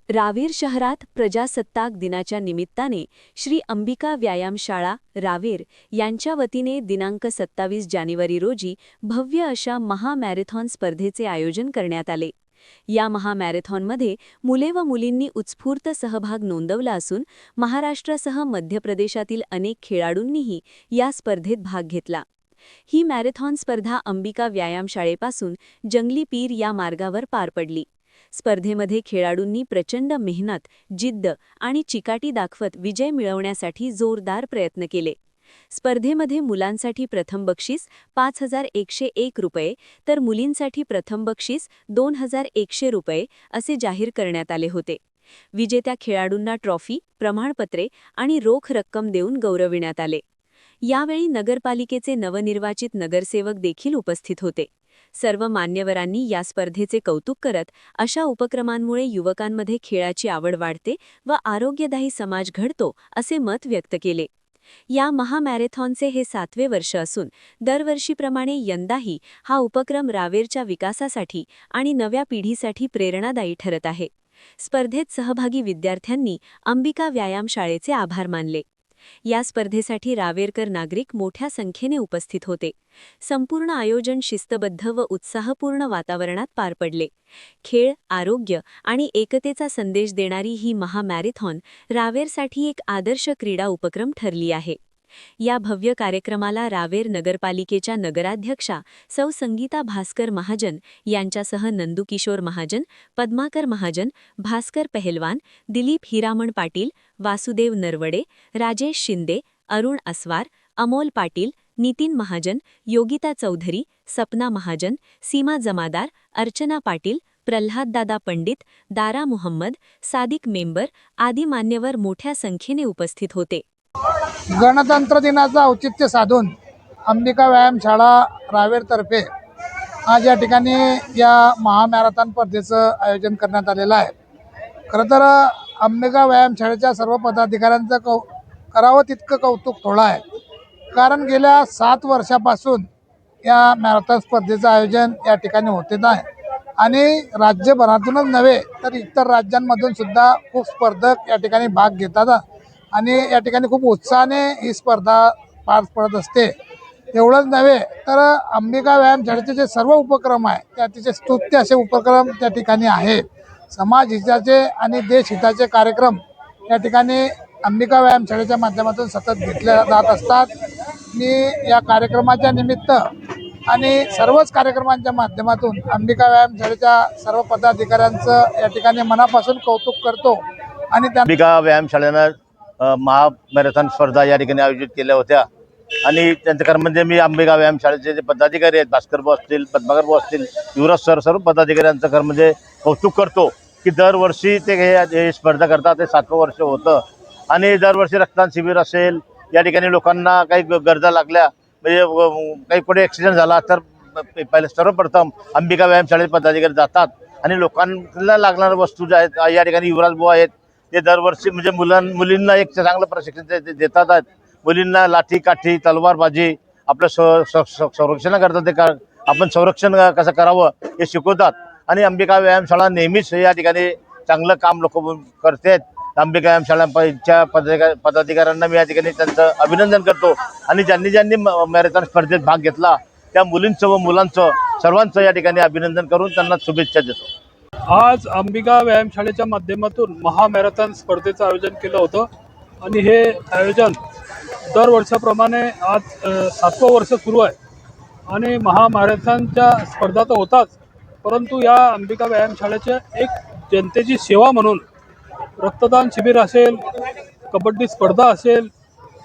रावेर शहरात प्रजासत्ताक दिनाच्या निमित्ताने श्री अंबिका व्यायामशाळा रावेर यांच्या वतीने दिनांक 27 जानेवारी रोजी भव्य अशा महामॅरेथॉन स्पर्धेचे आयोजन करण्यात आले। या महामॅरेथॉनमध्ये मुले व मुलींनी उत्स्फूर्त सहभाग नोंदवला असून महाराष्ट्रासह मध्य प्रदेशातील अनेक खेळाडूंनीही या स्पर्धेत भाग घेतला। ही मॅरेथॉन स्पर्धा अंबिका व्यायामशाळेपासून जंगली पीर या मार्गावर पार पडली। स्पर्धेमध्ये खेळाडूंनी प्रचंड मेहनत, जिद्द आणि चिकाटी दाखवत विजय मिळवण्यासाठी जोरदार प्रयत्न केले। स्पर्धेमध्ये मुलांसाठी प्रथम बक्षीस 5101 रुपये तर मुलींसाठी प्रथम बक्षीस 2100 रुपये असे जाहीर करण्यात आले होते। विजेत्या खेळाडूंना ट्रॉफी, प्रमाणपत्रे आणि रोख रक्कम देऊन गौरविण्यात आले। यावेळी नगरपालिकेचे नवनिर्वाचित नगरसेवक देखील उपस्थित होते। सर्व मान्यवरांनी या स्पर्धेचे कौतुक करत अशा उपक्रमांमुळे युवकांमध्ये खेळाची आवड वाढते व आरोग्यदायी समाज घडतो असे मत व्यक्त केले। या महामॅरेथॉनचे हे 7वे वर्ष असून दरवर्षीप्रमाणे यंदाही हा उपक्रम रावेरच्या विकासासाठी आणि नव्या पिढीसाठी प्रेरणादायी ठरत आहे। स्पर्धेत सहभागी विद्यार्थ्यांनी अंबिका व्यायामशाळेचे आभार मानले। या स्पर्धेसाठी रावेरकर नागरिक मोठ्या संख्येने उपस्थित होते। संपूर्ण आयोजन शिस्तबद्ध व उत्साहपूर्ण वातावरणात पार पडले। खेळ, आरोग्य आणि एकतेचा संदेश देणारी ही महामॅरेथॉन रावेरसाठी एक आदर्श क्रीडा उपक्रम ठरली आहे। या भव्य कार्यक्रमाला रावेर नगरपालिकेच्या नगराध्यक्षा सौ संगीता भास्कर महाजन यांच्यासह नंदुकिशोर महाजन, पद्माकर महाजन, भास्कर पहलवान, दिलीप हिरामण पाटील, वासुदेव नरवडे, राजेश शिंदे, अरुण अस्वार, अमोल पाटील, नितीन महाजन, योगिता चौधरी, सपना महाजन, सीमा जमादार, अर्चना पाटील, प्रल्हाददादा पंडित, दारा मुहम्मद, सादिक मेंबर आदी मान्यवर मोठ्या संख्येने उपस्थित होते। गणतंत्र दिनाचं औचित्य साधून अंबिका व्यायामशाळा रावेरतर्फे आज या ठिकाणी या महामॅरेथॉन स्पर्धेचं आयोजन करण्यात आलेलं आहे। खरं तर अंबिका व्यायामशाळेच्या सर्व पदाधिकाऱ्यांचं करावं तितकं कौतुक थोडं आहे, कारण गेल्या 7 वर्षापासून या मॅरेथॉन स्पर्धेचं आयोजन या ठिकाणी होते आहे आणि राज्यभरातूनच नव्हे तर इतर राज्यांमधून सुद्धा खूप स्पर्धक या ठिकाणी भाग घेतात आणि या ठिकाणी खूप उत्साहाने ही स्पर्धा पार पडत असते। एवढंच नव्हे तर अंबिका व्यायामशाळेचे जे सर्व उपक्रम आहे ते अतिशय स्तुत्य असे उपक्रम त्या ठिकाणी आहे। समाज हिताचे आणि देश हिताचे कार्यक्रम या ठिकाणी अंबिका व्यायामशाळेच्या माध्यमातून सतत घेतले जात असतात। मी या कार्यक्रमाच्या निमित्त आणि सर्वच कार्यक्रमांच्या माध्यमातून अंबिका व्यायामशाळेच्या सर्व पदाधिकाऱ्यांचं या ठिकाणी मनापासून कौतुक करतो आणि त्या अंबिका व्यायामशाळेनं महामॅरेथॉन स्पर्धा या ठिकाणी आयोजित केल्या होत्या आणि त्यांचं कारण म्हणजे मी अंबिका व्यायामशाळेचे जे पदाधिकारी आहेत, भास्कर भाऊ असतील, पद्माकर भाऊ असतील, युवराज सर, सर्व पदाधिकाऱ्यांचं खरं म्हणजे कौतुक करतो की दरवर्षी ते हे स्पर्धा करतात। ते 7वं वर्ष होतं आणि दरवर्षी रक्तदान शिबिर असेल, या ठिकाणी लोकांना काही गरजा लागल्या म्हणजे काही पुढे ॲक्सिडेंट झाला तर पहिले सर्वप्रथम अंबिका व्यायामशाळेचे पदाधिकारी जातात आणि लोकांना लागणाऱ्या वस्तू ज्या आहेत या ठिकाणी युवराज भाऊ आहेत ते दरवर्षी म्हणजे मुलींना एक चांगलं प्रशिक्षण देतात आहेत। मुलींना लाठी काठी तलवारबाजी आपलं संरक्षणाकरता ते आपण संरक्षण कसं करावं हे शिकवतात आणि अंबिका व्यायामशाळा नेहमीच या ठिकाणी चांगलं काम लोक करतात। अंबिका व्यायामशाळांच्या पदाधिकाऱ्यांना मी या ठिकाणी त्यांचं अभिनंदन करतो आणि ज्यांनी मॅरेथॉन स्पर्धेत भाग घेतला त्या मुलींचं व मुलांचं सर्वांचं या ठिकाणी अभिनंदन करून त्यांना शुभेच्छा देतो। आज अंबिका व्यायामशाळेच्या माध्यमातून महामॅरेथॉन स्पर्धेचं आयोजन केलं होतं आणि हे आयोजन दरवर्षाप्रमाणे आज 7वं वर्ष सुरू आहे आणि महामॅरेथॉनच्या स्पर्धा तर होताच, परंतु या अंबिका व्यायामशाळेचे एक जनतेची सेवा म्हणून रक्तदान शिबिर असेल, कबड्डी स्पर्धा असेल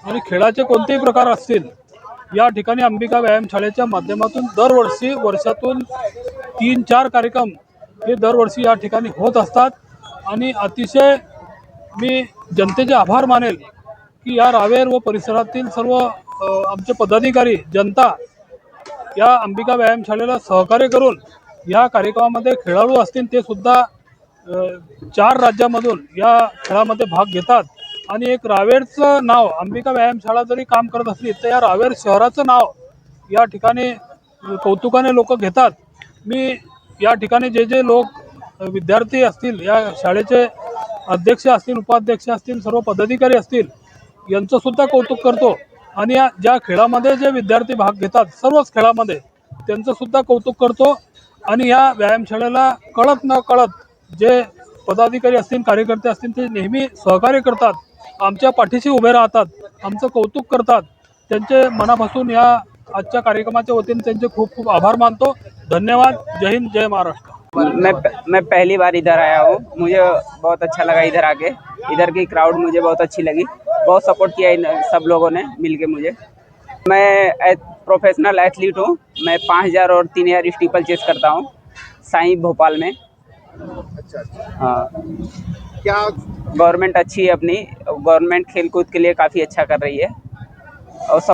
आणि खेळाचे कोणतेही प्रकार असतील, या ठिकाणी अंबिका व्यायामशाळेच्या माध्यमातून दरवर्षी वर्षातून 3-4 कार्यक्रम हे दरवर्षी या ठिकाणी होत असतात आणि अतिशय मी जनतेचे आभार मानेल की या रावेर व परिसरातील सर्व आमचे पदाधिकारी जनता या अंबिका व्यायामशाळेला सहकार्य करून या कार्यक्रमामध्ये खेळाडू असतील ते सुद्धा 4 राज्यामधून या खेळामध्ये भाग घेतात आणि एक रावेरचं नाव अंबिका व्यायामशाळा जरी काम करत असली तर या रावेर शहराचं नाव या ठिकाणी कौतुकाने लोक घेतात। मी या ठिकाणी जे लोक विद्यार्थी असतील या शाळेचे अध्यक्ष असतील, उपाध्यक्ष असतील, सर्व पदाधिकारी असतील यांचं सुद्धा कौतुक करतो. आणि या ज्या खेळामध्ये जे विद्यार्थी भाग घेतात सर्वच खेळामध्ये त्यांचं सुद्धा कौतुक करतो. आणि या व्यायामशाळेला कळत न कळत जे पदाधिकारी असतील, कार्यकर्ते असतील ते नेहमी सहकार्य करतात, आमच्या पाठीशी उभे राहतात, आमचं कौतुक करतात. त्यांचे मनापासून या आजच्या कार्यक्रमाच्या वतीने त्यांचे खूप खूप आभार मानतो. धन्यवाद. जय हिंद, जय महाराष्ट्र. मैं पहली बार इधर आया हूँ, मुझे बहुत अच्छा लगा इधर आके। इधर की क्राउड मुझे बहुत अच्छी लगी, बहुत सपोर्ट किया इन सब लोगों ने मिलके मुझे। मैं प्रोफेशनल एथलीट हूँ, मैं 5000 और 3000 स्टीपल चेस करता हूँ साईं भोपाल में। हाँ, क्या गवर्नमेंट अच्छी है अपनी, गवर्नमेंट खेलकूद के लिए काफ़ी अच्छा कर रही है और सब